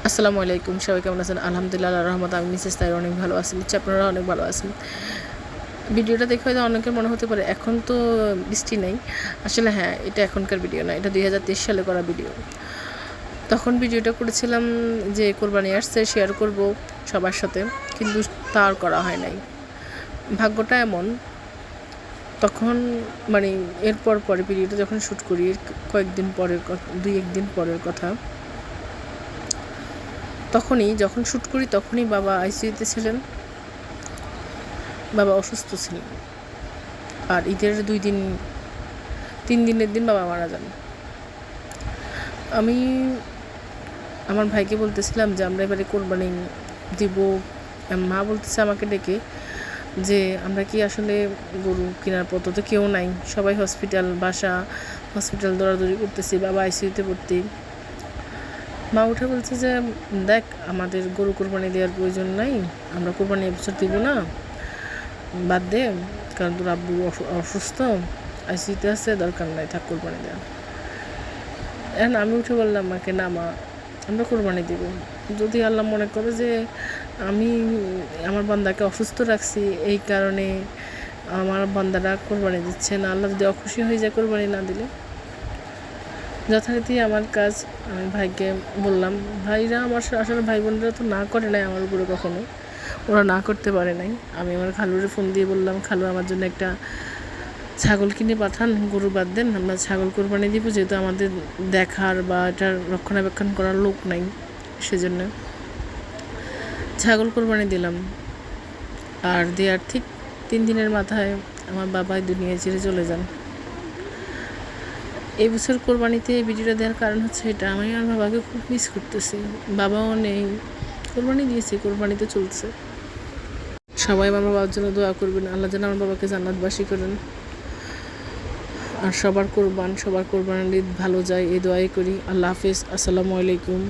আসসালামু আলাইকুম, সবাই কেমন আছেন? আলহামদুলিল্লাহ, আল্লাহর রহমতে আমি মিসেস তাইর অনেক ভালো আছি। আপনারা অনেক ভালো আছেন। ভিডিওটা দেখে হয়তো অনেকের মনে হতে পারে এখন তো বৃষ্টি নেই। আসলে হ্যাঁ, এটা এখনকার ভিডিও না, এটা 2023 সালে করা ভিডিও। তখন ভিডিওটা করেছিলাম যে কোরবানি আসছে, শেয়ার করব সবার সাথে, কিন্তু তা আর করা হয় নাই। ভাগ্যটা এমন, তখন মানে এরপর পরে ভিডিওটা যখন শ্যুট করি, কয়েকদিন পরের কথা, 2-1 দিন পরের কথা, যখন শ্যুট করি তখনই বাবা আইসিইউতে ছিলেন, বাবা অসুস্থ ছিলেন। আর ঈদের 3 দিনের দিন বাবা মারা যান। আমি আমার ভাইকে বলতেছিলাম যে আমরা এবারে কোরবানি দিব। মা বলতেছে আমাকে ডেকে যে আমরা কি আসলে গরু কেনার পথ তো কেউ নাই, সবাই হসপিটাল দৌড়াদৌড়ি করতেছি, বাবা আইসিইউতে ভর্তি। মা উঠে বলছে যে দেখ, আমাদের গরু কোরবানি দেওয়ার প্রয়োজন নাই, আমরা কোরবানি এবছর দিব না, বাদ দে, কারণ তোর আব্বু অসুস্থ, আইসিইউতে আছে, দরকার নাই, থাক কোরবানি দেওয়া। এখন আমি উঠে বললাম মাকে, না মা, আমরা কোরবানি দিব। যদি আল্লাহ মনে করে যে আমি আমার বান্দাকে অসুস্থ রাখছি, এই কারণে আমার বান্দারা কোরবানি দিচ্ছে না, আল্লাহ যদি অখুশি হয়ে যায় কোরবানি না দিলে। যথারীতি আমার কাজ আমি ভাইকে বললাম। ভাইরা আমার আসলে ভাই বোনরা তো না করে নাই আমার উপরে কখনো, ওরা না করতে পারে নাই। আমি আমার খালুরে ফোন দিয়ে বললাম, খালু আমার জন্য একটা ছাগল কিনে পাঠান, গরু বাদ দেন, আমরা ছাগল কোরবানি দিব, যেহেতু আমাদের দেখার বা এটার রক্ষণাবেক্ষণ করার লোক নাই, সেজন্য ছাগল কোরবানি দিলাম। আর দেওয়ার ঠিক 3 দিনের মাথায় আমার বাবাই দুনিয়া ছেড়ে চলে যান। এই বছর কোরবানিতে এই ভিডিওটা দেওয়ার কারণ হচ্ছে এটা, আমি আমার বাবাকে খুব মিস করতেছি। বাবাও নেই, কোরবানি দিয়েছি, কোরবানিতে চলছে। সবাই আমার বাবার জন্য দোয়া করবেন, আল্লাহ যেন আমার বাবাকে জান্নাতবাসী করেন। আর সবার কোরবানির ঈদ ভালো যায়, এই দোয়াই করি। আল্লাহ হাফেজ, আসসালামু আলাইকুম।